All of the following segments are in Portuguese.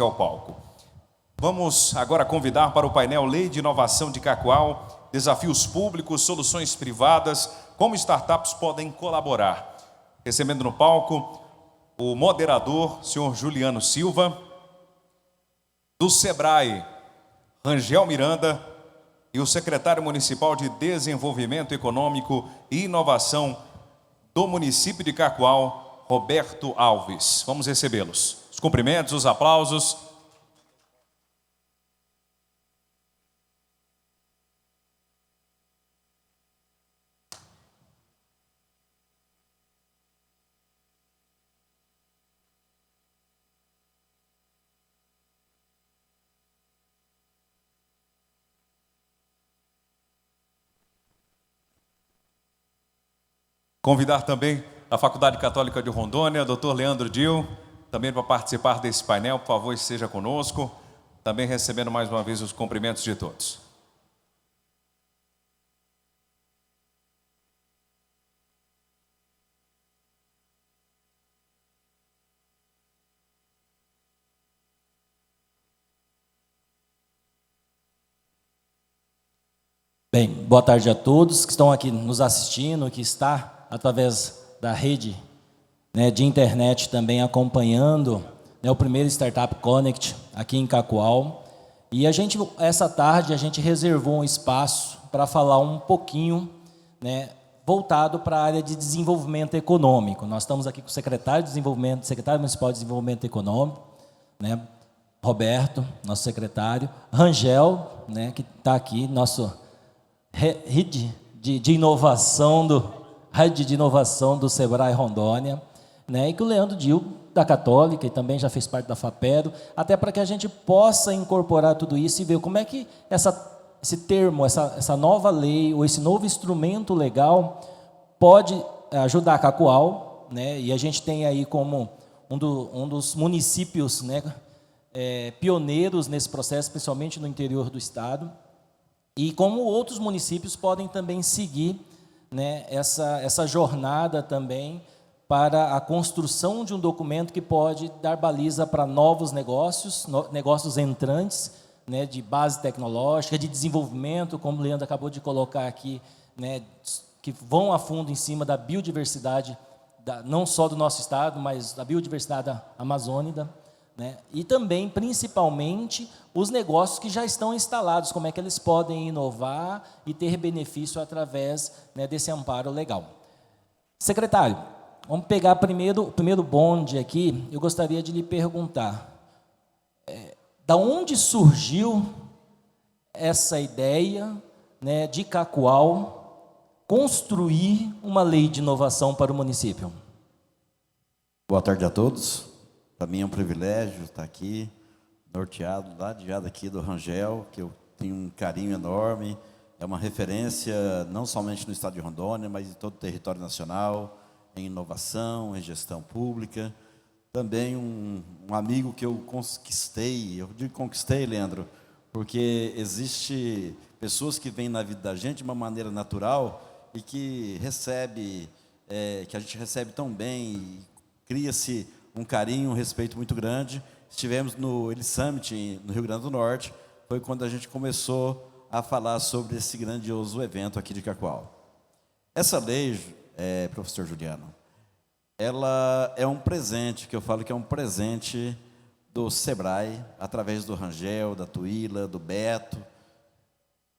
ao palco. Vamos agora convidar para o painel Lei de Inovação de Cacoal, desafios públicos, soluções privadas, como startups podem colaborar. Recebendo no palco o moderador, senhor Juliano Silva, do Sebrae, Rangel Miranda, e o secretário municipal de Desenvolvimento Econômico e Inovação do município de Cacoal, Roberto Alves. Vamos recebê-los. Os cumprimentos, os aplausos. Convidar também a Faculdade Católica de Rondônia, Dr. Leandro Dil, também para participar desse painel, por favor, esteja conosco, também recebendo mais uma vez os cumprimentos de todos. Bem, boa tarde a todos que estão aqui nos assistindo, que está através da rede, de internet também acompanhando, o primeiro Startup Connect aqui em Cacoal. E essa tarde a gente reservou um espaço para falar um pouquinho, voltado para a área de desenvolvimento econômico. Nós estamos aqui com o secretário municipal de desenvolvimento econômico, Roberto, nosso secretário, Rangel, que está aqui, nosso rede de inovação do Sebrae Rondônia, e que o Leandro Dil, da Católica, e também já fez parte da FAPERO, até para que a gente possa incorporar tudo isso e ver como é que esse termo, essa nova lei, ou esse novo instrumento legal pode ajudar a Cacoal, e a gente tem aí como um dos municípios pioneiros nesse processo, principalmente no interior do estado, e como outros municípios podem também seguir essa jornada também para a construção de um documento que pode dar baliza para novos negócios entrantes, de base tecnológica, de desenvolvimento, como o Leandro acabou de colocar aqui, que vão a fundo em cima da biodiversidade, não só do nosso estado, mas da biodiversidade amazônica, e também, principalmente, os negócios que já estão instalados, como é que eles podem inovar e ter benefício através desse amparo legal. Secretário, vamos pegar o primeiro bonde aqui. Eu gostaria de lhe perguntar, da onde surgiu essa ideia de Cacoal construir uma lei de inovação para o município? Boa tarde a todos. Para mim é um privilégio estar aqui, norteado, ladeado aqui do Rangel, que eu tenho um carinho enorme, é uma referência não somente no estado de Rondônia, mas em todo o território nacional, em inovação, em gestão pública. Também um amigo que eu conquistei, eu digo conquistei, Leandro, porque existe pessoas que vêm na vida da gente de uma maneira natural e que que a gente recebe tão bem, e cria-se um carinho, um respeito muito grande. Estivemos no Eli Summit, no Rio Grande do Norte, foi quando a gente começou a falar sobre esse grandioso evento aqui de Cacoal. Essa lei, professor Juliano, ela é um presente, que eu falo que é um presente do Sebrae, através do Rangel, da Tuíla, do Beto,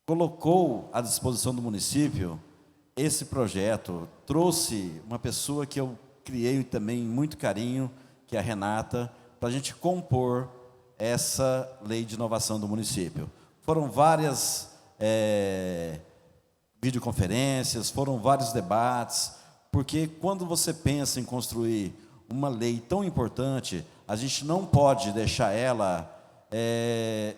colocou à disposição do município esse projeto, trouxe uma pessoa que eu criei também muito carinho, que é a Renata, para a gente compor essa lei de inovação do município. Foram várias videoconferências, foram vários debates, porque quando você pensa em construir uma lei tão importante, a gente não pode deixar ela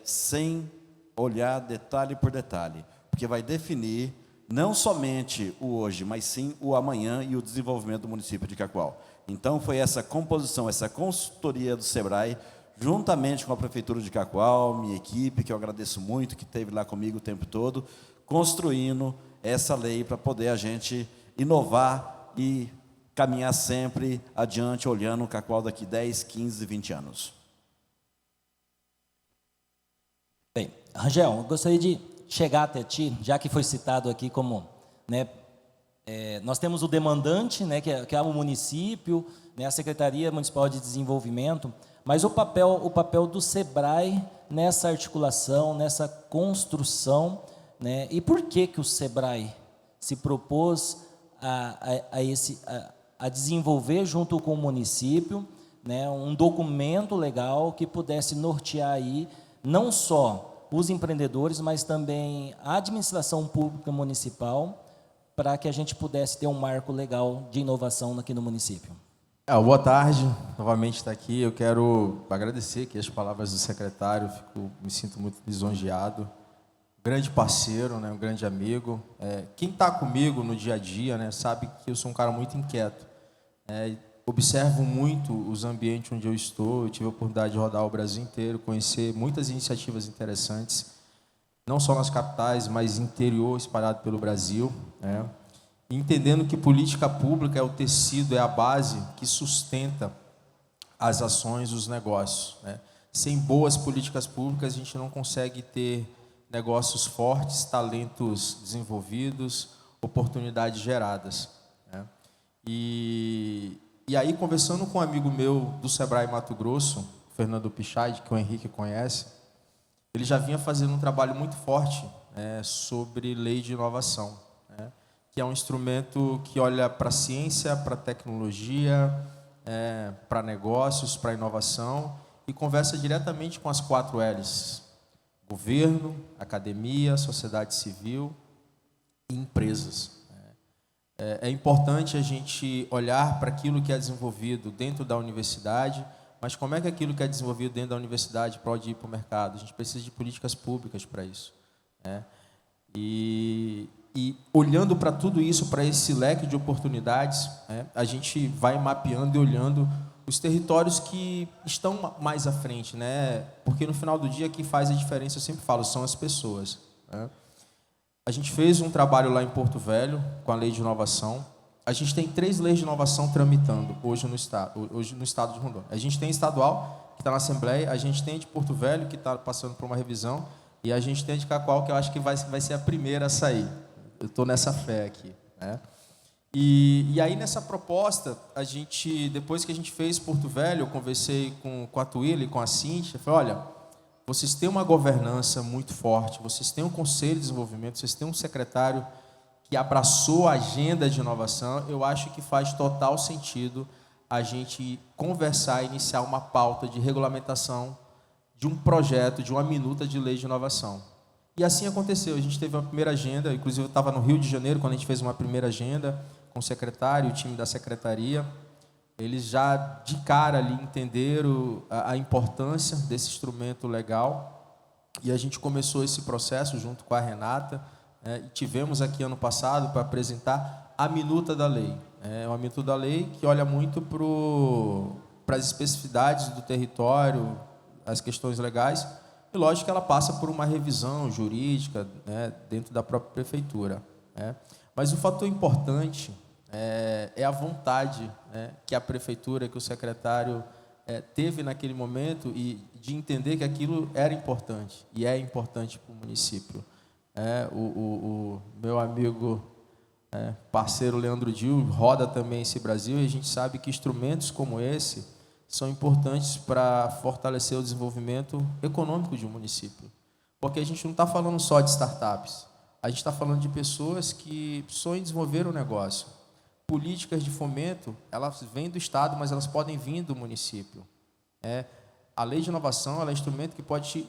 sem olhar detalhe por detalhe, porque vai definir não somente o hoje, mas sim o amanhã e o desenvolvimento do município de Cacoal. Então, foi essa composição, essa consultoria do Sebrae, juntamente com a Prefeitura de Cacoal, minha equipe, que eu agradeço muito, que esteve lá comigo o tempo todo, construindo essa lei para poder a gente inovar e caminhar sempre adiante, olhando o Cacoal daqui 10, 15, 20 anos. Rangel, eu gostaria de chegar até ti, já que foi citado aqui como, né, nós temos o demandante, né, que é o município, né, a Secretaria Municipal de Desenvolvimento, mas o papel do SEBRAE nessa articulação, nessa construção, né, e por que o SEBRAE se propôs a desenvolver junto com o município, né, um documento legal que pudesse nortear aí não só os empreendedores, mas também a administração pública municipal, para que a gente pudesse ter um marco legal de inovação aqui no município. Boa tarde, novamente está aqui. Eu quero agradecer aqui as palavras do secretário, me sinto muito lisonjeado. Grande parceiro, né, um grande amigo. Quem está comigo no dia a dia, né, sabe que eu sou um cara muito inquieto. Observo muito os ambientes onde eu estou. Eu tive a oportunidade de rodar o Brasil inteiro, conhecer muitas iniciativas interessantes, não só nas capitais, mas interior espalhado pelo Brasil, né? Entendendo que política pública é o tecido, é a base que sustenta as ações, os negócios, né? Sem boas políticas públicas, a gente não consegue ter negócios fortes, talentos desenvolvidos, oportunidades geradas, né? E aí, conversando com um amigo meu do Sebrae Mato Grosso, Fernando Pichard, que o Henrique conhece, ele já vinha fazendo um trabalho muito forte sobre lei de inovação, né? Que é um instrumento que olha para a ciência, para a tecnologia, para negócios, para inovação, e conversa diretamente com as 4 L's: governo, academia, sociedade civil e empresas. É importante a gente olhar para aquilo que é desenvolvido dentro da universidade, mas como é que aquilo que é desenvolvido dentro da universidade pode ir para o mercado? A gente precisa de políticas públicas para isso, né? E olhando para tudo isso, para esse leque de oportunidades, a gente vai mapeando e olhando os territórios que estão mais à frente, né? Porque no final do dia quem faz a diferença, eu sempre falo, são as pessoas, né? A gente fez um trabalho lá em Porto Velho com a lei de inovação. A gente tem 3 leis de inovação tramitando hoje no estado de Rondônia. A gente tem estadual, que está na Assembleia, a gente tem de Porto Velho, que está passando por uma revisão, e a gente tem de Cacoal, que eu acho que vai ser a primeira a sair. Eu estou nessa fé aqui, né? E aí, nessa proposta, depois que a gente fez Porto Velho, eu conversei com a Tuíla e com a Cíntia, falei, olha, vocês têm uma governança muito forte, vocês têm um conselho de desenvolvimento, vocês têm um secretário que abraçou a agenda de inovação. Eu acho que faz total sentido a gente conversar e iniciar uma pauta de regulamentação de um projeto, de uma minuta de lei de inovação. E assim aconteceu. A gente teve uma primeira agenda, inclusive eu estava no Rio de Janeiro quando a gente fez uma primeira agenda com o secretário e o time da secretaria. Eles já de cara ali entenderam a importância desse instrumento legal, e a gente começou esse processo junto com a Renata, e tivemos aqui ano passado para apresentar a minuta da lei. É uma minuta da lei que olha muito para as especificidades do território, as questões legais, e lógico que ela passa por uma revisão jurídica, né, dentro da própria prefeitura, né? Mas o fator importante é a vontade, né, que a prefeitura, que o secretário teve naquele momento, e de entender que aquilo era importante, e é importante para o município. O meu amigo, parceiro Leandro Dil, roda também esse Brasil, e a gente sabe que instrumentos como esse são importantes para fortalecer o desenvolvimento econômico de um município. Porque a gente não está falando só de startups, a gente está falando de pessoas que sonham em desenvolver um negócio. Políticas de fomento, elas vêm do Estado, mas elas podem vir do município. A lei de inovação ela é um instrumento que pode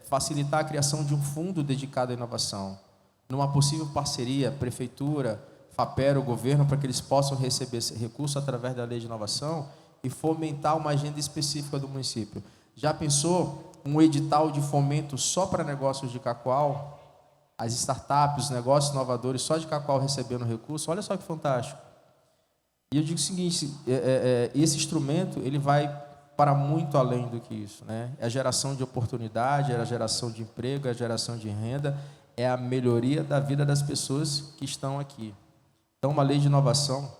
facilitar a criação de um fundo dedicado à inovação, numa possível parceria, prefeitura, FAPER, o governo, para que eles possam receber esse recurso através da lei de inovação e fomentar uma agenda específica do município. Já pensou um edital de fomento só para negócios de Cacoal? As startups, os negócios inovadores, só de Cacoal recebendo recurso? Olha só que fantástico. E eu digo o seguinte, esse instrumento ele vai para muito além do que isso, né? É a geração de oportunidade, é a geração de emprego, é a geração de renda, é a melhoria da vida das pessoas que estão aqui. Então, uma lei de inovação,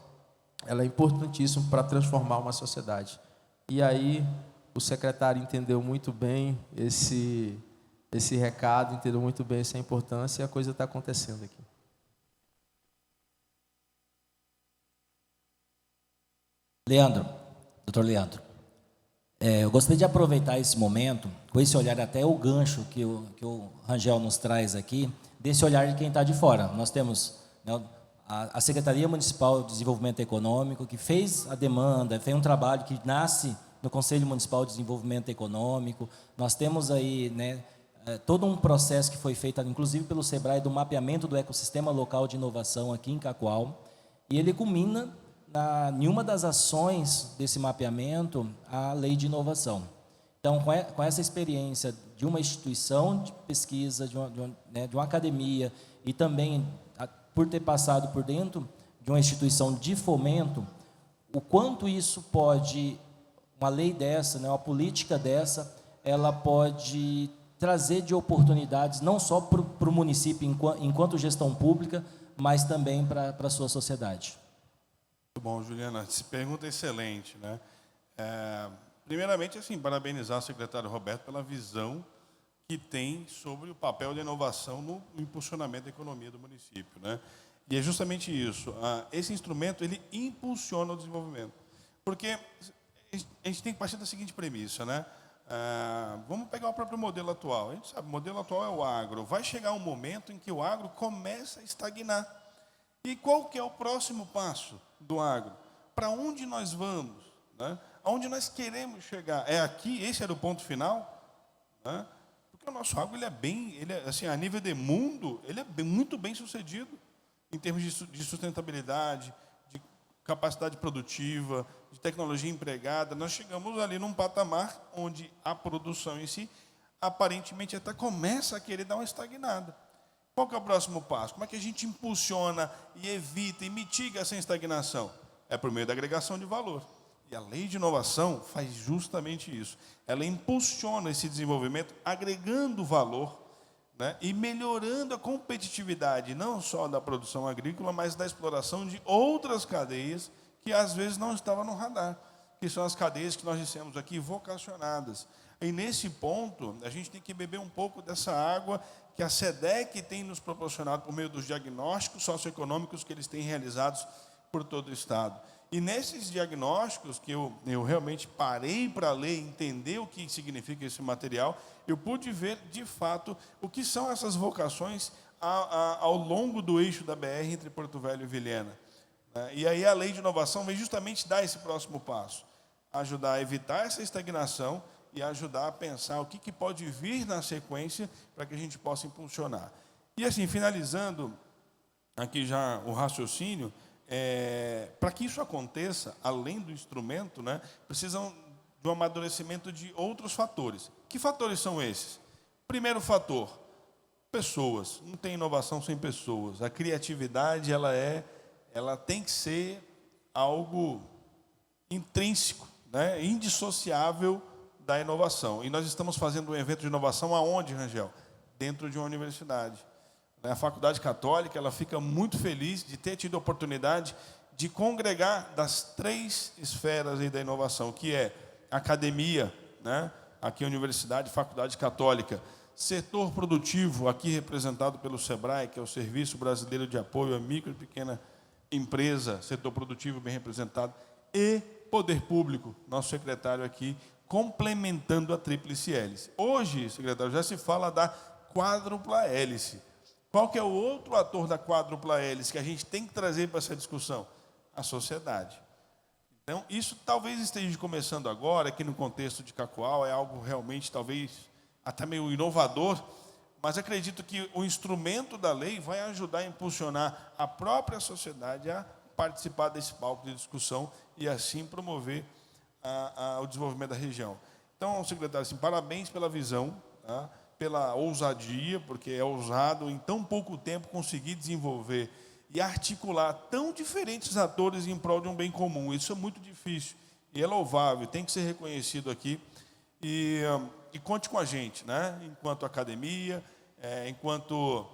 ela é importantíssima para transformar uma sociedade. E aí, o secretário entendeu muito bem esse recado, entendeu muito bem essa importância e a coisa está acontecendo aqui. Leandro, doutor Leandro, eu gostaria de aproveitar esse momento, com esse olhar, até o gancho que o Rangel nos traz aqui, desse olhar de quem está de fora. Nós temos, né, a Secretaria Municipal de Desenvolvimento Econômico, que fez a demanda, fez um trabalho que nasce no Conselho Municipal de Desenvolvimento Econômico. Nós temos aí, né, todo um processo que foi feito, inclusive pelo SEBRAE, do mapeamento do ecossistema local de inovação aqui em Cacoal, e ele culmina em uma das ações desse mapeamento, a Lei de Inovação. Então, com essa experiência de uma instituição de pesquisa, de uma academia, e também por ter passado por dentro de uma instituição de fomento, o quanto isso pode, uma lei dessa, né, uma política dessa, ela pode trazer de oportunidades, não só para o município enquanto gestão pública, mas também para a sua sociedade. Muito bom, Juliana. Essa pergunta é excelente, né? Primeiramente, assim, parabenizar o secretário Roberto pela visão que tem sobre o papel da inovação no impulsionamento da economia do município, né? E é justamente isso. Esse instrumento, ele impulsiona o desenvolvimento. Porque a gente tem que partir da seguinte premissa, né? Vamos pegar o próprio modelo atual. A gente sabe, o modelo atual é o agro. Vai chegar um momento em que o agro começa a estagnar. E qual que é o próximo passo do agro? Para onde nós vamos? Né? Aonde nós queremos chegar? É aqui? Esse era o ponto final? Né? Porque o nosso agro, assim, a nível de mundo, ele é muito bem sucedido em termos de sustentabilidade, de capacidade produtiva, de tecnologia empregada. Nós chegamos ali num patamar onde a produção em si, aparentemente, até começa a querer dar uma estagnada. Qual que é o próximo passo? Como é que a gente impulsiona e evita e mitiga essa estagnação? É por meio da agregação de valor. E a Lei de Inovação faz justamente isso. Ela impulsiona esse desenvolvimento agregando valor, né, e melhorando a competitividade, não só da produção agrícola, mas da exploração de outras cadeias que às vezes não estavam no radar, que são as cadeias que nós dissemos aqui, vocacionadas. E nesse ponto, a gente tem que beber um pouco dessa água que a SEDEC tem nos proporcionado por meio dos diagnósticos socioeconômicos que eles têm realizados por todo o Estado. E nesses diagnósticos, que eu realmente parei para ler, entender o que significa esse material, eu pude ver, de fato, o que são essas vocações ao longo do eixo da BR entre Porto Velho e Vilhena. E aí a Lei de Inovação vem justamente dar esse próximo passo, ajudar a evitar essa estagnação e ajudar a pensar o que pode vir na sequência para que a gente possa impulsionar. E assim, finalizando aqui já o raciocínio, para que isso aconteça, além do instrumento, né, precisam do amadurecimento de outros fatores. Que fatores são esses? Primeiro fator, pessoas. Não tem inovação sem pessoas. A criatividade, ela tem que ser algo intrínseco, né, indissociável da inovação. E nós estamos fazendo um evento de inovação aonde, Rangel? Dentro de uma universidade. A Faculdade Católica, ela fica muito feliz de ter tido a oportunidade de congregar das 3 esferas aí da inovação, que é academia, né? Aqui a Universidade, Faculdade Católica, setor produtivo, aqui representado pelo SEBRAE, que é o Serviço Brasileiro de Apoio à Micro e Pequena Empresa, setor produtivo bem representado, e poder público, nosso secretário aqui, complementando a tríplice hélice. Hoje, secretário, já se fala da quádrupla hélice. Qual que é o outro ator da quádrupla hélice que a gente tem que trazer para essa discussão? A sociedade. Então, isso talvez esteja começando agora, aqui no contexto de Cacoal, é algo realmente, talvez, até meio inovador, mas acredito que o instrumento da lei vai ajudar a impulsionar a própria sociedade a participar desse palco de discussão e, assim, promover o desenvolvimento da região. Então, secretário, assim, parabéns pela visão, tá? Pela ousadia, porque é ousado em tão pouco tempo conseguir desenvolver e articular tão diferentes atores em prol de um bem comum. Isso é muito difícil e é louvável, tem que ser reconhecido aqui. E conte com a gente, né? Enquanto academia, enquanto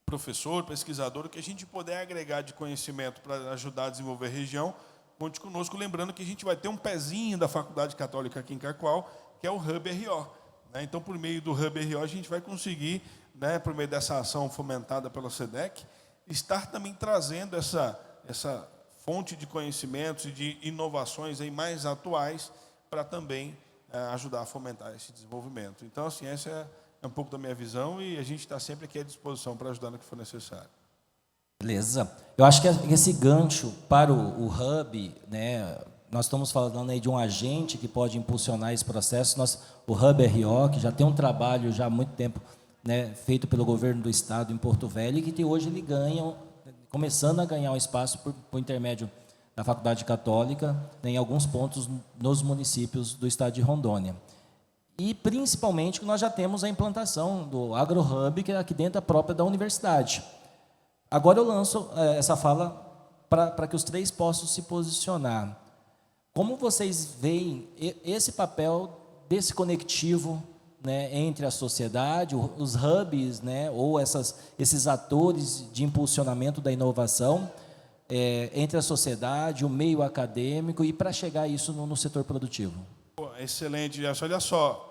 professor, pesquisador, o que a gente puder agregar de conhecimento para ajudar a desenvolver a região, conte conosco, lembrando que a gente vai ter um pezinho da Faculdade Católica aqui em Cacoal, que é o Hub RO. né? Então, por meio do Hub RO, a gente vai conseguir, né, por meio dessa ação fomentada pela SEDEC, estar também trazendo essa fonte de conhecimentos e de inovações aí mais atuais para também ajudar a fomentar esse desenvolvimento. Então, assim, essa é um pouco da minha visão e a gente está sempre aqui à disposição para ajudar no que for necessário. Beleza. Eu acho que esse gancho para o Hub, né, nós estamos falando aí de um agente que pode impulsionar esse processo. O Hub RO, que já tem um trabalho já há muito tempo, né, feito pelo governo do estado em Porto Velho, e que hoje ele ganha, começando a ganhar um espaço por intermédio da Faculdade Católica, né, em alguns pontos nos municípios do estado de Rondônia. E, principalmente, que nós já temos a implantação do AgroHub, que é aqui dentro própria da universidade. Agora eu lanço essa fala para que os três possam se posicionar. Como vocês veem esse papel desse conectivo, né, entre a sociedade, os hubs, né, ou esses atores de impulsionamento da inovação, entre a sociedade, o meio acadêmico, e para chegar a isso no setor produtivo? Excelente, Gerson. Olha só,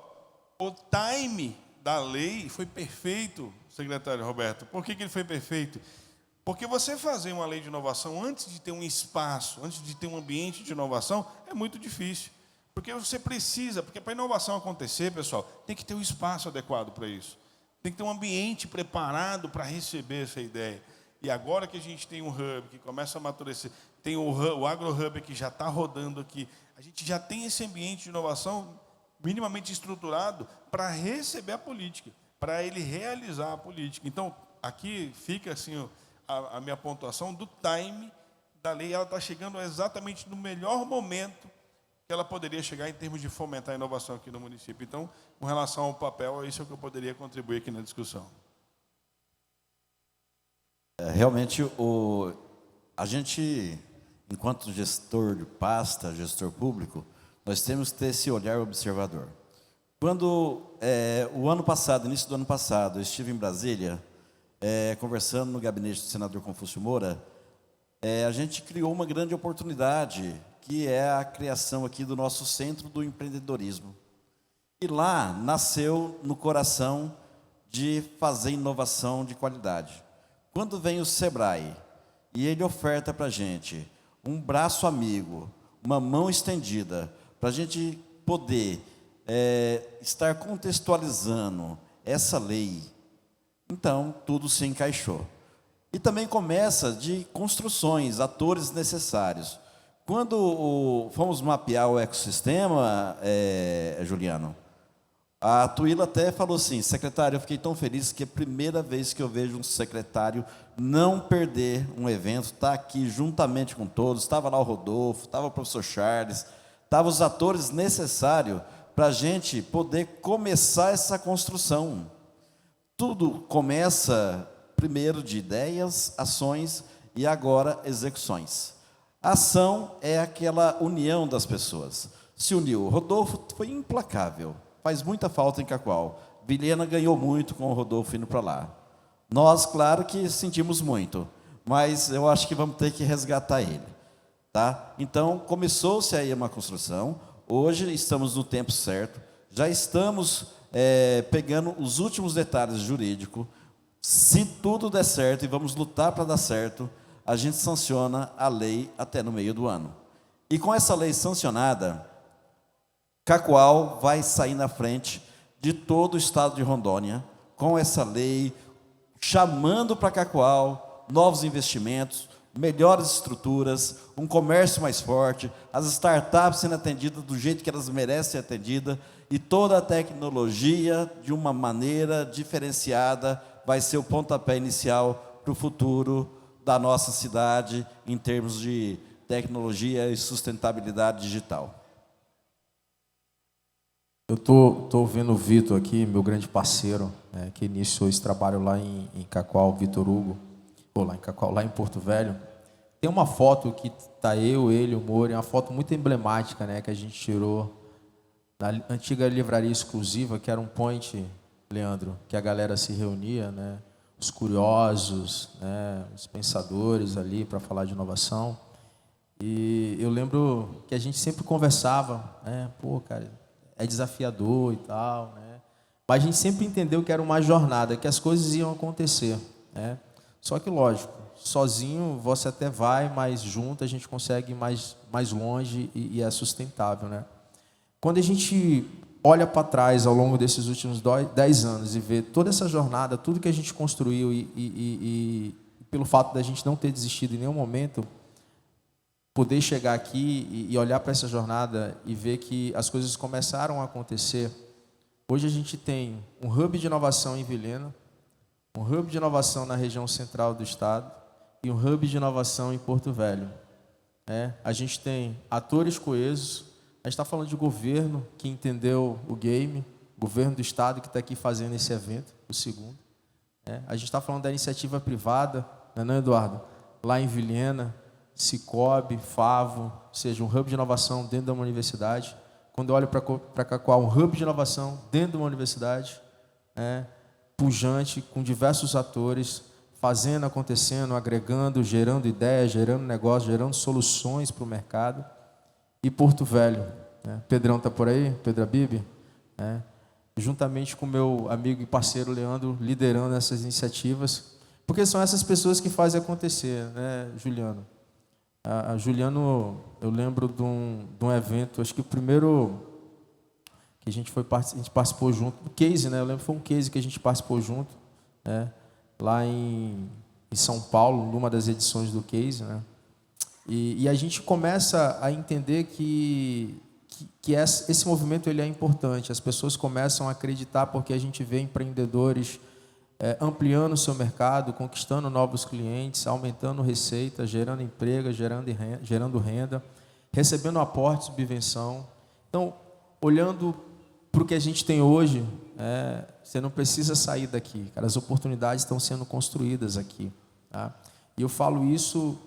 o time da lei foi perfeito, secretário Roberto. Por que ele foi perfeito? Porque você fazer uma lei de inovação antes de ter um espaço, antes de ter um ambiente de inovação, é muito difícil. Porque você precisa, porque para a inovação acontecer, pessoal, tem que ter um espaço adequado para isso. Tem que ter um ambiente preparado para receber essa ideia. E agora que a gente tem um hub que começa a amadurecer, tem o AgroHub que já está rodando aqui, a gente já tem esse ambiente de inovação minimamente estruturado para receber a política, para ele realizar a política. Então, aqui fica assim a minha pontuação do time da lei. Ela está chegando exatamente no melhor momento que ela poderia chegar em termos de fomentar a inovação aqui no município. Então, com relação ao papel, isso é o que eu poderia contribuir aqui na discussão. Realmente, a gente, enquanto gestor de pasta, gestor público, nós temos que ter esse olhar observador. Quando, o ano passado, início do ano passado, eu estive em Brasília, conversando no gabinete do senador Confúcio Moura, a gente criou uma grande oportunidade, que é a criação aqui do nosso Centro do Empreendedorismo. E lá nasceu no coração de fazer inovação de qualidade. Quando vem o Sebrae e ele oferta para a gente um braço amigo, uma mão estendida, para a gente poder estar contextualizando essa lei, então tudo se encaixou. E também começa de construções, atores necessários. Quando fomos mapear o ecossistema, Juliano, a Tuíla até falou assim: secretário, eu fiquei tão feliz que é a primeira vez que eu vejo um secretário não perder um evento, está aqui juntamente com todos, estava lá o Rodolfo, estava o professor Charles, estavam os atores necessários para a gente poder começar essa construção. Tudo começa primeiro de ideias, ações e agora execuções. A ação é aquela união das pessoas. Se uniu. O Rodolfo foi implacável. Faz muita falta em Cacoal. Vilhena ganhou muito com o Rodolfo indo para lá. Nós, claro que sentimos muito, mas eu acho que vamos ter que resgatar ele. Tá? Então, começou-se aí uma construção. Hoje estamos no tempo certo. Já estamos pegando os últimos detalhes jurídicos. Se tudo der certo, e vamos lutar para dar certo, a gente sanciona a lei até no meio do ano. E com essa lei sancionada, Cacoal vai sair na frente de todo o estado de Rondônia, com essa lei, chamando para Cacoal novos investimentos, melhores estruturas, um comércio mais forte, as startups sendo atendidas do jeito que elas merecem ser atendidas, e toda a tecnologia, de uma maneira diferenciada, vai ser o pontapé inicial para o futuro da nossa cidade, em termos de tecnologia e sustentabilidade digital. Eu estou vendo o Vitor aqui, meu grande parceiro, que iniciou esse trabalho lá em Cacoal, Vitor Hugo, ou lá em Cacoal, lá em Porto Velho. Tem uma foto que está eu, ele, o Moura, é uma foto muito emblemática, né, que a gente tirou da antiga livraria exclusiva, que era um point, Leandro, que a galera se reunia, né, os curiosos, né, os pensadores ali para falar de inovação. E eu lembro que a gente sempre conversava, né, pô, cara, é desafiador e tal, né? Mas a gente sempre entendeu que era uma jornada, que as coisas iam acontecer, né? Só que, lógico, sozinho você até vai, mas junto a gente consegue ir mais longe e é sustentável, né? Quando a gente olha para trás ao longo desses últimos 10 anos e vê toda essa jornada, tudo que a gente construiu e pelo fato da gente não ter desistido em nenhum momento, poder chegar aqui e olhar para essa jornada e ver que as coisas começaram a acontecer. Hoje a gente tem um hub de inovação em Vilhena, um hub de inovação na região central do estado e um hub de inovação em Porto Velho. A gente tem atores coesos, a gente está falando de governo que entendeu o game, governo do estado que está aqui fazendo esse evento, o segundo. A gente está falando da iniciativa privada, não é, Eduardo? Lá em Vilhena, Cicobi, Favo, ou seja, um hub de inovação dentro de uma universidade. Quando eu olho para Cacoal, um hub de inovação dentro de uma universidade, pujante, com diversos atores, fazendo, acontecendo, agregando, gerando ideias, gerando negócios, gerando soluções para o mercado. E Porto Velho, Pedrão está por aí, Pedro Abib, juntamente com meu amigo e parceiro Leandro, liderando essas iniciativas, porque são essas pessoas que fazem acontecer, né, Juliano? A Juliano, eu lembro de um evento, acho que o primeiro que a gente participou junto, do case, né? Eu lembro que foi um case que a gente participou junto, lá em São Paulo, numa das edições do case, né? E a gente começa a entender que esse movimento ele é importante. As pessoas começam a acreditar porque a gente vê empreendedores ampliando o seu mercado, conquistando novos clientes, aumentando receita, gerando emprego, gerando renda, recebendo aporte, subvenção. Então, olhando para o que a gente tem hoje, você não precisa sair daqui, cara, as oportunidades estão sendo construídas aqui, tá? E eu falo isso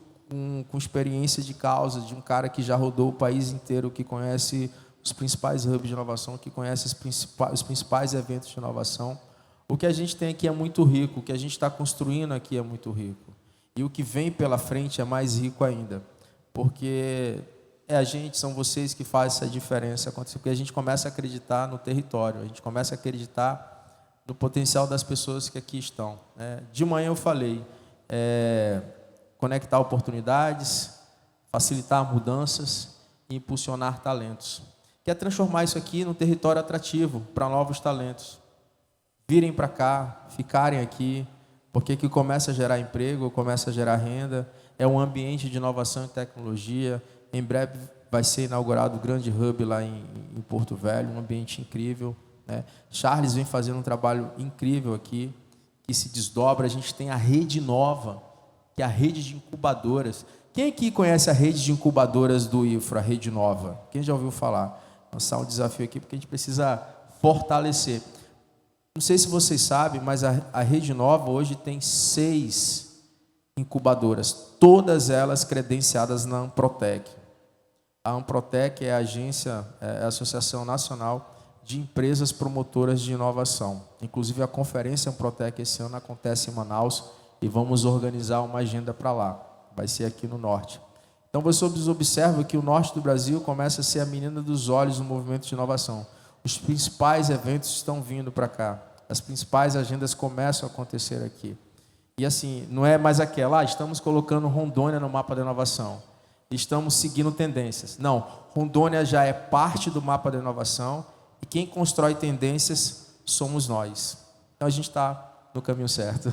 com experiência de causa, de um cara que já rodou o país inteiro, que conhece os principais hubs de inovação, que conhece os principais eventos de inovação. O que a gente tem aqui é muito rico, o que a gente está construindo aqui é muito rico. E o que vem pela frente é mais rico ainda, porque são vocês que fazem essa diferença acontecer, porque a gente começa a acreditar no território, a gente começa a acreditar no potencial das pessoas que aqui estão. De manhã eu falei, conectar oportunidades, facilitar mudanças e impulsionar talentos. Que é transformar isso aqui num território atrativo para novos talentos. Virem para cá, ficarem aqui, porque aqui começa a gerar emprego, começa a gerar renda, é um ambiente de inovação e tecnologia. Em breve vai ser inaugurado o grande hub lá em Porto Velho, um ambiente incrível, né? Charles vem fazendo um trabalho incrível aqui, que se desdobra. A gente tem a rede nova, que é a rede de incubadoras. Quem aqui conhece a rede de incubadoras do IFRA, a rede nova? Quem já ouviu falar? Lançar um desafio aqui, porque a gente precisa fortalecer. Não sei se vocês sabem, mas a rede nova hoje tem 6 incubadoras, todas elas credenciadas na Amprotec. A Amprotec é a a Associação Nacional de Empresas Promotoras de Inovação. Inclusive, a conferência Amprotec esse ano acontece em Manaus e vamos organizar uma agenda para lá. Vai ser aqui no norte. Então, vocês observam que o norte do Brasil começa a ser a menina dos olhos no movimento de inovação. Os principais eventos estão vindo para cá. As principais agendas começam a acontecer aqui. E assim, não é mais aquela, estamos colocando Rondônia no mapa da inovação. Estamos seguindo tendências. Não, Rondônia já é parte do mapa da inovação e quem constrói tendências somos nós. Então, a gente está no caminho certo.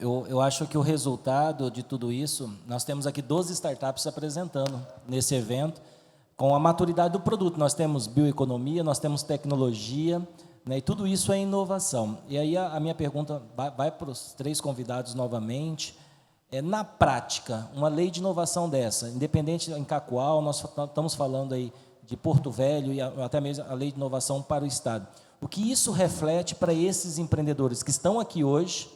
Eu acho que o resultado de tudo isso, nós temos aqui 12 startups apresentando nesse evento, com a maturidade do produto. Nós temos bioeconomia, nós temos tecnologia, né, e tudo isso é inovação. E aí a minha pergunta vai para os 3 convidados novamente. Na prática, uma lei de inovação dessa, independente em Cacoal, nós estamos falando aí de Porto Velho e até mesmo a lei de inovação para o Estado. O que isso reflete para esses empreendedores que estão aqui hoje,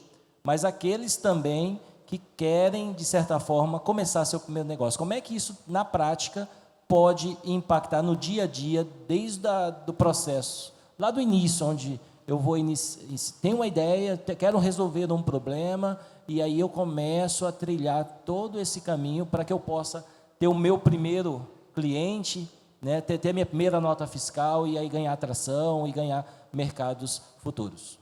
mas aqueles também que querem, de certa forma, começar seu primeiro negócio? Como é que isso, na prática, pode impactar no dia a dia, desde o processo, lá do início, onde eu vou tenho uma ideia, quero resolver um problema, e aí eu começo a trilhar todo esse caminho para que eu possa ter o meu primeiro cliente né, ter a minha primeira nota fiscal e aí ganhar atração e ganhar mercados futuros.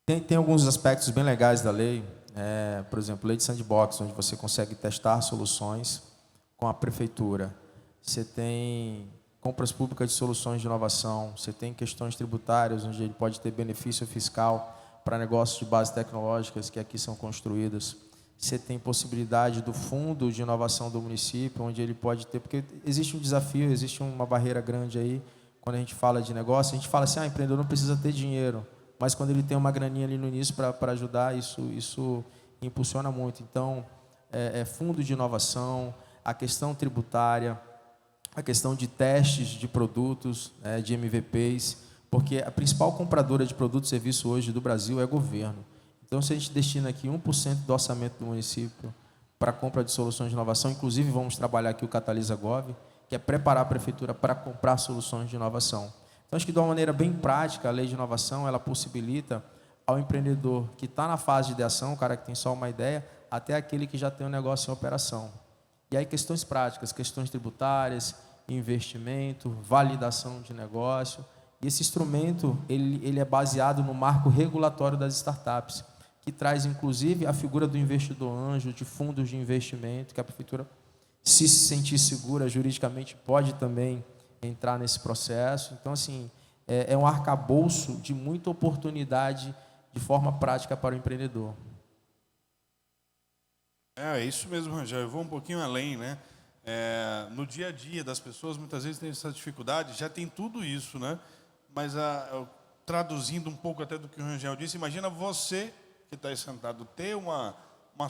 Tem alguns aspectos bem legais da lei, por exemplo, lei de sandbox, onde você consegue testar soluções com a prefeitura. Você tem compras públicas de soluções de inovação, você tem questões tributárias, onde ele pode ter benefício fiscal para negócios de base tecnológicas que aqui são construídas. Você tem possibilidade do fundo de inovação do município, onde ele pode ter, porque existe um desafio, existe uma barreira grande aí, quando a gente fala de negócio, a gente fala assim, o empreendedor não precisa ter dinheiro, mas quando ele tem uma graninha ali no início para ajudar, isso impulsiona muito. Então, fundo de inovação, a questão tributária, a questão de testes de produtos, de MVPs, porque a principal compradora de produtos e serviços hoje do Brasil é o governo. Então, se a gente destina aqui 1% do orçamento do município para a compra de soluções de inovação, inclusive vamos trabalhar aqui o Catalisa Gov, que é preparar a prefeitura para comprar soluções de inovação. Então, acho que de uma maneira bem prática, a lei de inovação, ela possibilita ao empreendedor que está na fase de ideação, o cara que tem só uma ideia, até aquele que já tem um negócio em operação. E aí questões práticas, questões tributárias, investimento, validação de negócio. E esse instrumento, ele é baseado no marco regulatório das startups, que traz, inclusive, a figura do investidor anjo, de fundos de investimento, que a prefeitura, se sentir segura juridicamente, pode também entrar nesse processo. Então, assim, é um arcabouço de muita oportunidade de forma prática para o empreendedor. É isso mesmo, Rangel. Eu vou um pouquinho além, né? No dia a dia das pessoas, muitas vezes tem essa dificuldade, já tem tudo isso, né? Mas, traduzindo um pouco até do que o Rangel disse, imagina você que está aí sentado ter uma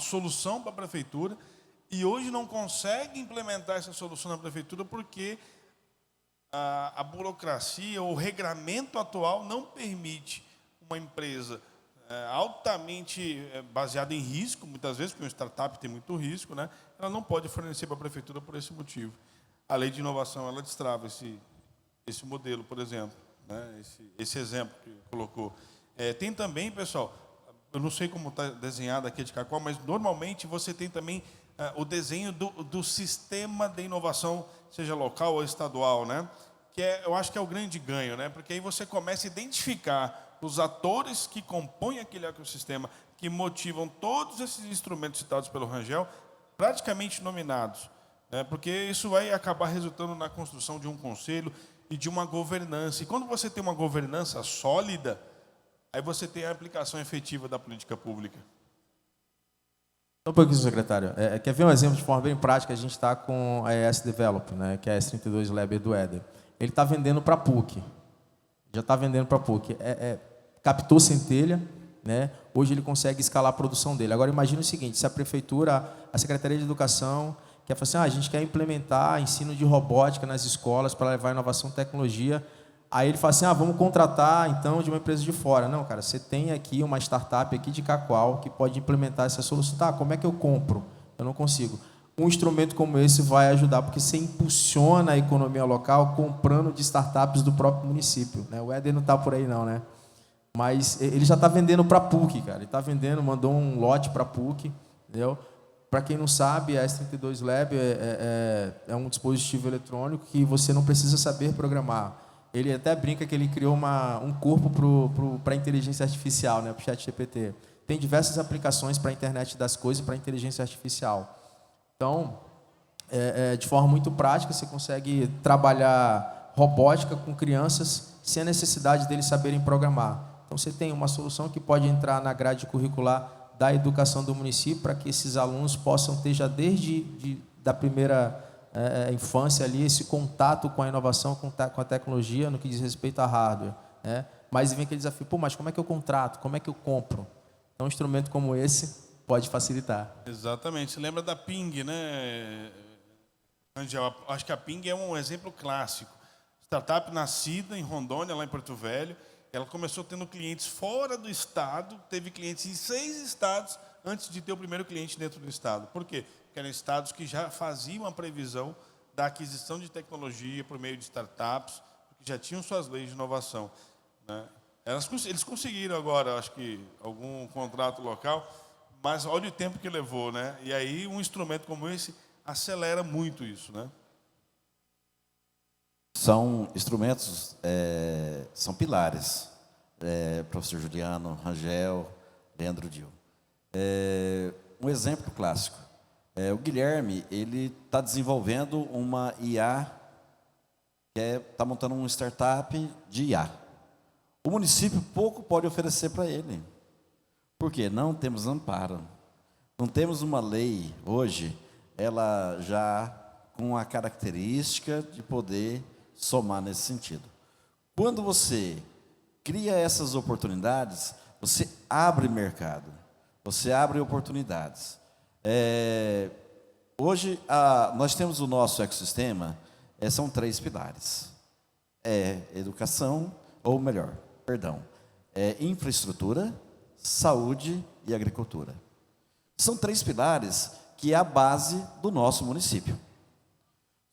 solução para a prefeitura e hoje não consegue implementar essa solução na prefeitura porque a burocracia, o regramento atual não permite uma empresa altamente baseada em risco, muitas vezes, porque uma startup tem muito risco, né? Ela não pode fornecer para a prefeitura por esse motivo. A lei de inovação, ela destrava esse modelo, por exemplo, né? Esse exemplo que colocou. Tem também, pessoal, eu não sei como está desenhado aqui de Cacoal, mas normalmente você tem também o desenho do sistema de inovação, seja local ou estadual, né? Que eu acho que é o grande ganho, né? Porque aí você começa a identificar os atores que compõem aquele ecossistema, que motivam todos esses instrumentos citados pelo Rangel, praticamente nominados, né? Porque isso vai acabar resultando na construção de um conselho e de uma governança. E quando você tem uma governança sólida, aí você tem a aplicação efetiva da política pública. Só um pouquinho, secretário. Quer ver um exemplo de forma bem prática? A gente está com a ES Develop, né, que é a S32 Lab do Éder. Ele está vendendo para a PUC. Já está vendendo para a PUC. Captou centelha, né? Hoje ele consegue escalar a produção dele. Agora, imagine o seguinte, se a prefeitura, a Secretaria de Educação, quer falar assim, a gente quer implementar ensino de robótica nas escolas para levar inovação e tecnologia. Aí ele fala assim, vamos contratar, então, de uma empresa de fora. Não, cara, você tem aqui uma startup aqui de Cacoal que pode implementar essa solução. Tá, como é que eu compro? Eu não consigo. Um instrumento como esse vai ajudar, porque você impulsiona a economia local comprando de startups do próprio município, né? O Éder não está por aí não, né? Mas ele já está vendendo para a PUC, cara. Ele está vendendo, mandou um lote para a PUC, entendeu? Para quem não sabe, a S32 Lab é um dispositivo eletrônico que você não precisa saber programar. Ele até brinca que ele criou um corpo para a inteligência artificial, né, para o ChatGPT. Tem diversas aplicações para a internet das coisas e para a inteligência artificial. Então, de forma muito prática, você consegue trabalhar robótica com crianças sem a necessidade deles saberem programar. Então, você tem uma solução que pode entrar na grade curricular da educação do município para que esses alunos possam ter já desde da primeira infância ali, esse contato com a inovação, com a tecnologia, no que diz respeito a hardware, né? Mas vem aquele desafio, mas como é que eu contrato? Como é que eu compro? Então, um instrumento como esse pode facilitar. Exatamente. Você lembra da Ping, né, Angel? Acho que a Ping é um exemplo clássico. Startup nascida em Rondônia, lá em Porto Velho. Ela começou tendo clientes fora do estado, teve clientes em 6 estados antes de ter o primeiro cliente dentro do estado. Por quê? Que eram estados que já faziam a previsão da aquisição de tecnologia por meio de startups, que já tinham suas leis de inovação, né? Eles conseguiram agora, acho que, algum contrato local, mas olha o tempo que levou, né? E aí um instrumento como esse acelera muito isso, né? são instrumentos, são pilares, professor Juliano, Rangel, Leandro Dil. Um exemplo clássico, o Guilherme, ele está desenvolvendo uma IA, que está montando uma startup de IA. O município pouco pode oferecer para ele. Por quê? Não temos amparo. Não temos uma lei hoje, ela já com a característica de poder somar nesse sentido. Quando você cria essas oportunidades, você abre mercado, você abre oportunidades. Hoje, nós temos o nosso ecossistema, são 3 pilares. Educação, ou melhor, infraestrutura, saúde e agricultura. São 3 pilares que é a base do nosso município.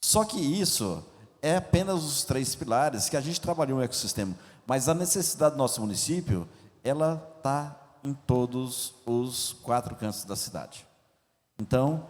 Só que isso é apenas os 3 pilares que a gente trabalhou no ecossistema, mas a necessidade do nosso município, ela está em todos os 4 cantos da cidade. Então,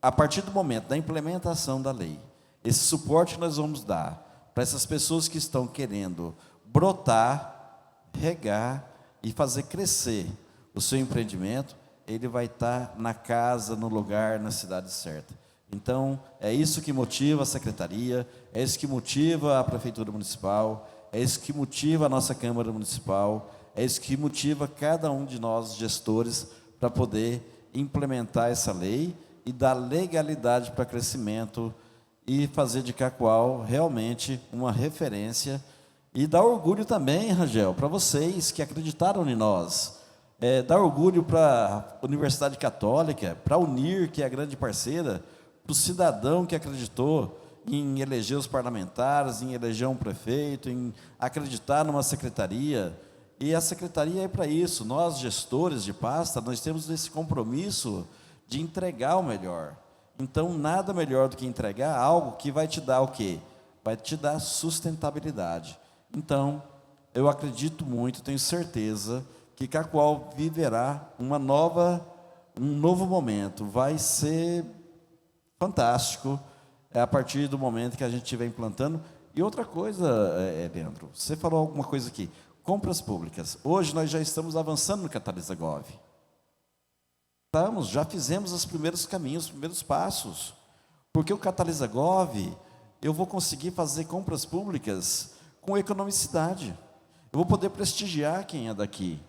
a partir do momento da implementação da lei, esse suporte que nós vamos dar para essas pessoas que estão querendo brotar, regar e fazer crescer o seu empreendimento, ele vai estar na casa, no lugar, na cidade certa. Então, é isso que motiva a secretaria, é isso que motiva a Prefeitura Municipal, é isso que motiva a nossa Câmara Municipal, é isso que motiva cada um de nós, gestores, para poder implementar essa lei e dar legalidade para crescimento e fazer de Cacoal realmente uma referência e dar orgulho também, Rangel, para vocês que acreditaram em nós. Dar orgulho para a Universidade Católica, para a UNIR, que é a grande parceira, para o cidadão que acreditou em eleger os parlamentares, em eleger um prefeito, em acreditar numa secretaria. E a secretaria é para isso. Nós, gestores de pasta, nós temos esse compromisso de entregar o melhor. Então, nada melhor do que entregar algo que vai te dar o quê? Vai te dar sustentabilidade. Então, eu acredito muito, tenho certeza que Cacoal viverá um novo momento. Vai ser fantástico a partir do momento que a gente estiver implantando. E outra coisa, Leandro, você falou alguma coisa aqui, compras públicas. Hoje nós já estamos avançando no Catalisa Gov. Já fizemos os primeiros caminhos, os primeiros passos. Porque o Catalisa Gov, eu vou conseguir fazer compras públicas com economicidade. Eu vou poder prestigiar quem é daqui.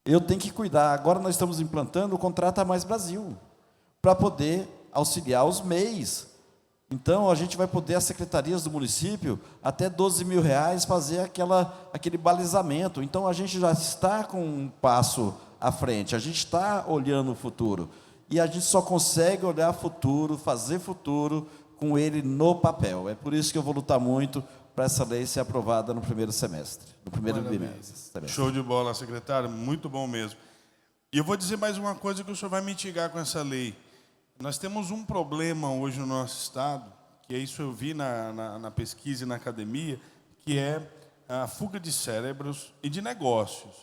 Eu tenho que cuidar. Agora nós estamos implantando o Contrata Mais Brasil, para poder auxiliar os MEIs. Então, a gente vai poder, as secretarias do município, até R$12 mil, fazer aquele balizamento. Então, a gente já está com um passo à frente, a gente está olhando o futuro. E a gente só consegue olhar futuro, fazer futuro, com ele no papel. É por isso que eu vou lutar muito para essa lei ser aprovada no primeiro semestre, no primeiro bimestre. Show de bola, secretário, muito bom mesmo. E eu vou dizer mais uma coisa que o senhor vai mitigar com essa lei. Nós temos um problema hoje no nosso estado, que é isso eu vi na pesquisa e na academia, que é a fuga de cérebros e de negócios.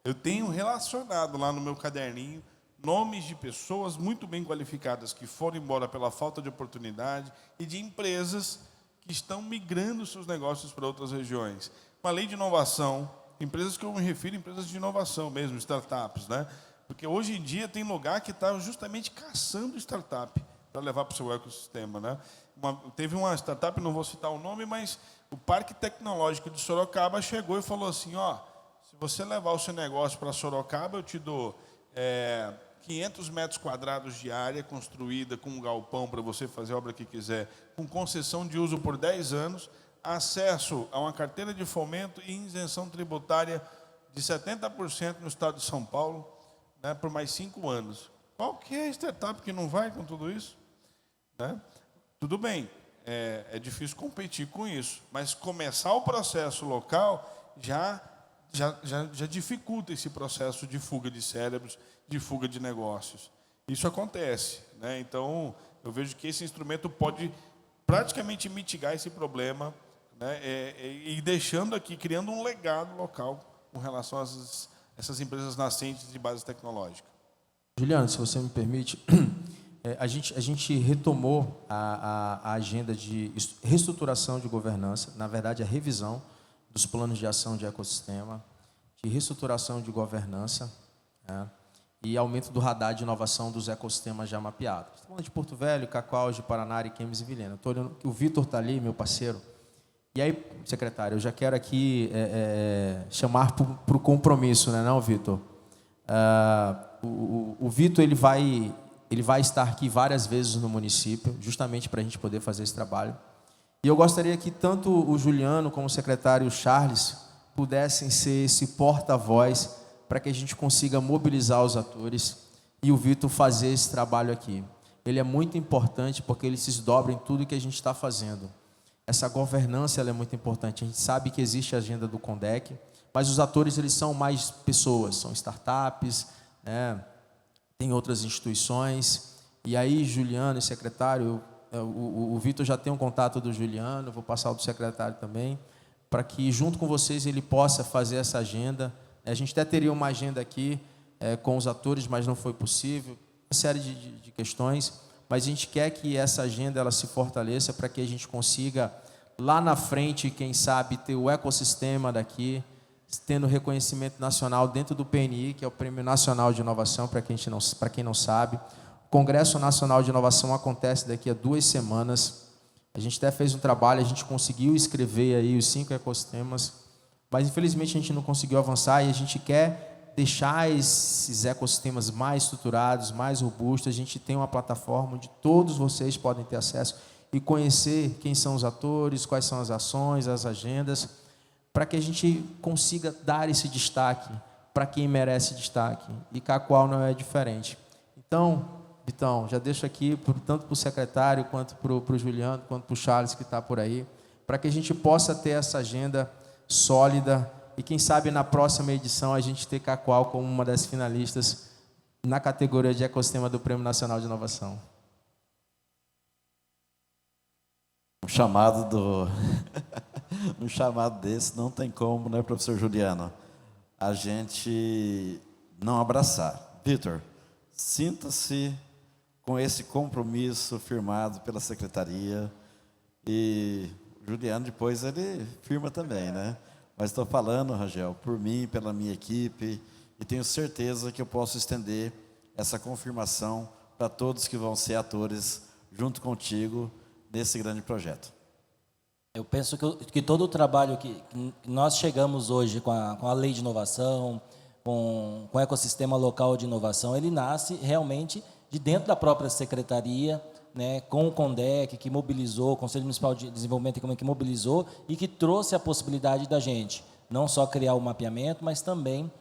Eu tenho relacionado lá no meu caderninho nomes de pessoas muito bem qualificadas que foram embora pela falta de oportunidade e de empresas que estão migrando seus negócios para outras regiões. Uma lei de inovação, empresas que eu me refiro, empresas de inovação mesmo, startups, né? Porque hoje em dia tem lugar que está justamente caçando startup para levar para o seu ecossistema, né? Teve uma startup, não vou citar o nome, mas o Parque Tecnológico de Sorocaba chegou e falou assim, se você levar o seu negócio para Sorocaba, eu te dou 500 metros quadrados de área construída com um galpão para você fazer a obra que quiser, com concessão de uso por 10 anos, acesso a uma carteira de fomento e isenção tributária de 70% no estado de São Paulo, né, por mais 5 anos. Qual que é a startup que não vai com tudo isso? Né? Tudo bem, é difícil competir com isso, mas começar o processo local já dificulta esse processo de fuga de cérebros, de fuga de negócios. Isso acontece, né? Então, eu vejo que esse instrumento pode praticamente mitigar esse problema, né? E deixando aqui, criando um legado local com relação a essas empresas nascentes de base tecnológica. Juliano, se você me permite, a gente retomou a agenda de reestruturação de governança, na verdade, a revisão dos planos de ação de ecossistema, de reestruturação de governança, né, e aumento do radar de inovação dos ecossistemas já mapeados. Estamos falando de Porto Velho, Cacoal, de Paraná, Ariquemes e Vilhena. Estou olhando que o Vitor está ali, meu parceiro. E aí, secretário, eu já quero aqui chamar para o compromisso, né, não, Vitor? O Vitor ele vai estar aqui várias vezes no município, justamente para a gente poder fazer esse trabalho. E eu gostaria que tanto o Juliano como o secretário Charles pudessem ser esse porta-voz para que a gente consiga mobilizar os atores e o Vitor fazer esse trabalho aqui. Ele é muito importante porque ele se desdobra em tudo que a gente está fazendo. Essa governança ela é muito importante. A gente sabe que existe a agenda do CONDEC, mas os atores eles são mais pessoas, são startups, né? Tem outras instituições. E aí, Juliano e secretário, o Vitor já tem um contato do Juliano, vou passar o do secretário também, para que junto com vocês ele possa fazer essa agenda. A gente até teria uma agenda aqui com os atores, mas não foi possível, uma série de questões, mas a gente quer que essa agenda ela se fortaleça para que a gente consiga, lá na frente, quem sabe, ter o ecossistema daqui, tendo reconhecimento nacional dentro do PNI, que é o Prêmio Nacional de Inovação, para quem não sabe. O Congresso Nacional de Inovação acontece daqui a 2 semanas. A gente até fez um trabalho, a gente conseguiu escrever aí os 5 ecossistemas, mas infelizmente a gente não conseguiu avançar e a gente quer deixar esses ecossistemas mais estruturados, mais robustos. A gente tem uma plataforma onde todos vocês podem ter acesso e conhecer quem são os atores, quais são as ações, as agendas, para que a gente consiga dar esse destaque para quem merece destaque. E Cacoal não é diferente. Então, Vitão, já deixo aqui, tanto para o secretário, quanto para o Juliano, quanto para o Charles, que está por aí, para que a gente possa ter essa agenda sólida e, quem sabe, na próxima edição, a gente ter Cacoal como uma das finalistas na categoria de ecossistema do Prêmio Nacional de Inovação. Um chamado desse não tem como, né, professor Juliano, a gente não abraçar. Vitor, sinta-se com esse compromisso firmado pela secretaria e o Juliano depois ele firma também, né? Mas estou falando, Rangel, por mim, pela minha equipe, e tenho certeza que eu posso estender essa confirmação para todos que vão ser atores junto contigo nesse grande projeto. Eu penso que todo o trabalho que nós chegamos hoje com a lei de inovação, com o ecossistema local de inovação, ele nasce realmente de dentro da própria secretaria, né, com o CONDEC, que mobilizou, o Conselho Municipal de Desenvolvimento Econômico, que mobilizou e que trouxe a possibilidade da gente não só criar o mapeamento, mas também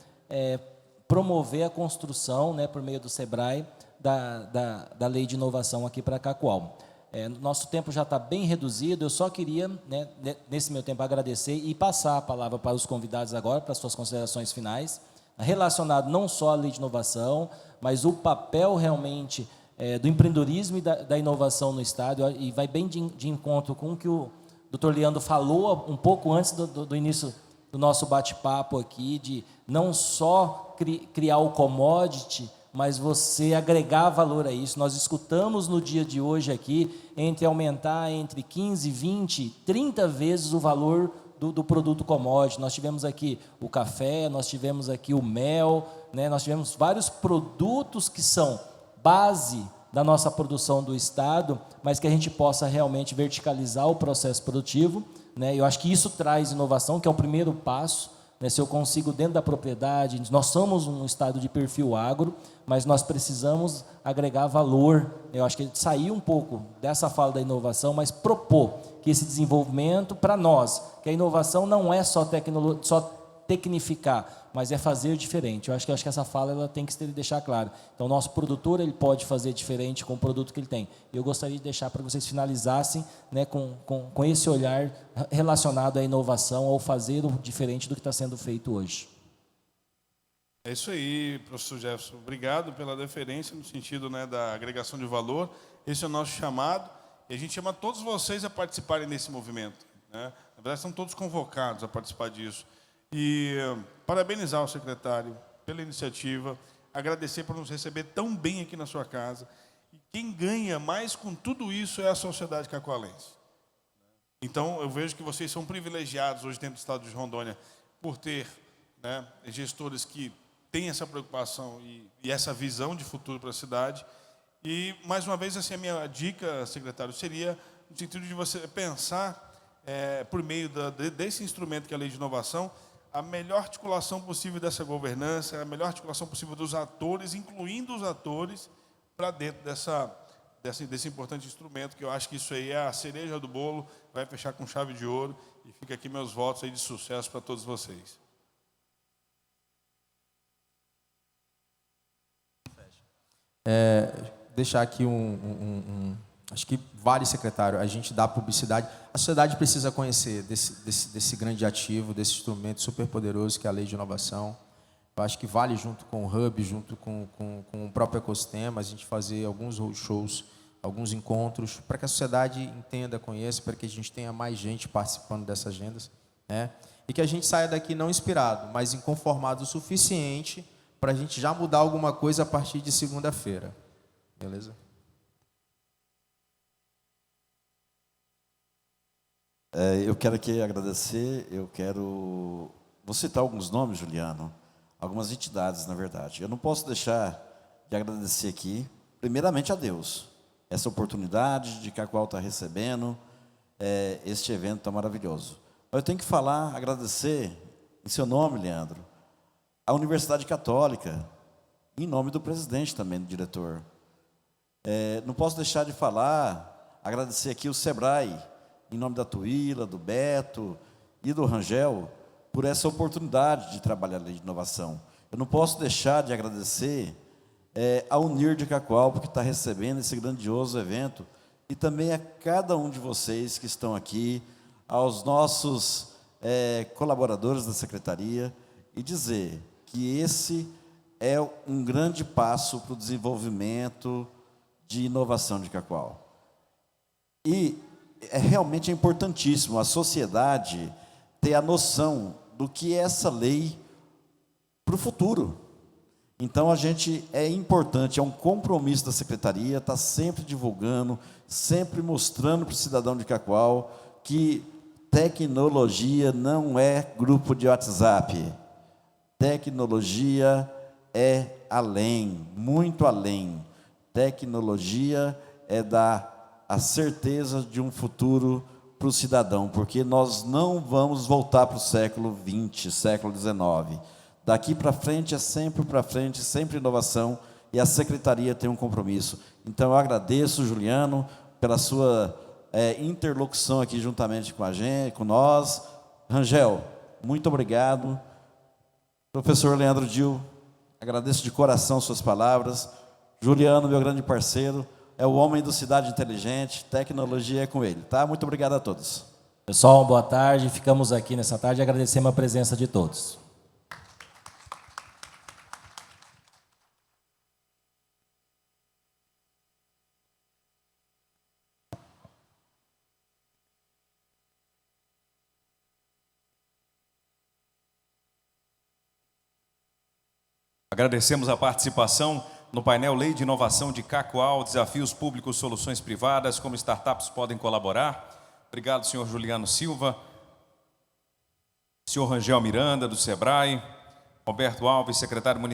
promover a construção, né, por meio do SEBRAE, da lei de inovação aqui para Cacoal. Nosso tempo já está bem reduzido, eu só queria, né, nesse meu tempo, agradecer e passar a palavra para os convidados agora, para as suas considerações finais, relacionado não só à lei de inovação, mas o papel realmente do empreendedorismo e da inovação no Estado, e vai bem de encontro com o que o Dr. Leandro falou um pouco antes do início do nosso bate-papo aqui, de não só criar o commodity, mas você agregar valor a isso. Nós escutamos no dia de hoje aqui aumentar entre 15, 20, 30 vezes o valor do produto commodity. Nós tivemos aqui o café, nós tivemos aqui o mel, né? Nós tivemos vários produtos que são base da nossa produção do Estado, mas que a gente possa realmente verticalizar o processo produtivo, né? Eu acho que isso traz inovação, que é o primeiro passo, né? Se eu consigo dentro da propriedade, nós somos um Estado de perfil agro, mas nós precisamos agregar valor. Eu acho que sair um pouco dessa fala da inovação, mas propor que esse desenvolvimento, para nós, que a inovação não é só tecnificar, mas é fazer diferente. Eu acho que essa fala ela tem que se deixar clara. Então, o nosso produtor ele pode fazer diferente com o produto que ele tem. Eu gostaria de deixar para vocês finalizassem, né, com esse olhar relacionado à inovação, ao fazer o diferente do que está sendo feito hoje. É isso aí, professor Jefferson. Obrigado pela deferência no sentido, né, da agregação de valor. Esse é o nosso chamado e a gente chama todos vocês a participarem desse movimento, né? Na verdade, são todos convocados a participar disso. E parabenizar o secretário pela iniciativa, agradecer por nos receber tão bem aqui na sua casa. E quem ganha mais com tudo isso é a sociedade cacoalense. Então, eu vejo que vocês são privilegiados hoje dentro do estado de Rondônia por ter, né, gestores que têm essa preocupação e essa visão de futuro para a cidade. E, mais uma vez, assim, a minha dica, secretário, seria no sentido de você pensar, por meio desse instrumento que é a Lei de Inovação, a melhor articulação possível dessa governança, a melhor articulação possível dos atores, incluindo os atores, para dentro desse importante instrumento, que eu acho que isso aí é a cereja do bolo, vai fechar com chave de ouro, e fica aqui meus votos aí de sucesso para todos vocês. Deixar aqui acho que vale, secretário, a gente dar publicidade. A sociedade precisa conhecer desse grande ativo, desse instrumento super poderoso que é a Lei de Inovação. Eu acho que vale, junto com o Hub, junto com o próprio ecossistema, a gente fazer alguns roadshows, alguns encontros, para que a sociedade entenda, conheça, para que a gente tenha mais gente participando dessas agendas, né? E que a gente saia daqui não inspirado, mas inconformado o suficiente para a gente já mudar alguma coisa a partir de segunda-feira. Beleza? Eu quero aqui agradecer, vou citar alguns nomes, Juliano, algumas entidades, na verdade. Eu não posso deixar de agradecer aqui, primeiramente a Deus, essa oportunidade de que a qual está recebendo este evento tão maravilhoso. Eu tenho que agradecer, em seu nome, Leandro, a Universidade Católica, em nome do presidente também, do diretor. Não posso deixar de agradecer aqui o Sebrae, em nome da Tuíla, do Beto e do Rangel, por essa oportunidade de trabalhar a Lei de Inovação. Eu não posso deixar de agradecer a Unir de Cacoal, porque está recebendo esse grandioso evento, e também a cada um de vocês que estão aqui, aos nossos colaboradores da Secretaria, e dizer que esse é um grande passo para o desenvolvimento de inovação de Cacoal. E realmente é importantíssimo a sociedade ter a noção do que é essa lei para o futuro. Então, é importante, é um compromisso da Secretaria, estar sempre divulgando, sempre mostrando para o cidadão de Cacoal que tecnologia não é grupo de WhatsApp. Tecnologia é além, muito além. Tecnologia é dar a certeza de um futuro para o cidadão, porque nós não vamos voltar para o século XX, século XIX. Daqui para frente é sempre para frente, sempre inovação, e a Secretaria tem um compromisso. Então, eu agradeço, Juliano, pela sua interlocução aqui juntamente com a gente, com nós. Rangel, muito obrigado. Professor Leandro Dil, agradeço de coração suas palavras. Juliano, meu grande parceiro, é o homem do Cidade Inteligente, tecnologia é com ele, tá? Muito obrigado a todos. Pessoal, boa tarde. Ficamos aqui nessa tarde e agradecemos a presença de todos. Agradecemos a participação no painel Lei de Inovação de Cacoal, Desafios Públicos, Soluções Privadas, como startups podem colaborar. Obrigado, senhor Juliano Silva, senhor Rangel Miranda, do Sebrae, Roberto Alves, secretário municipal.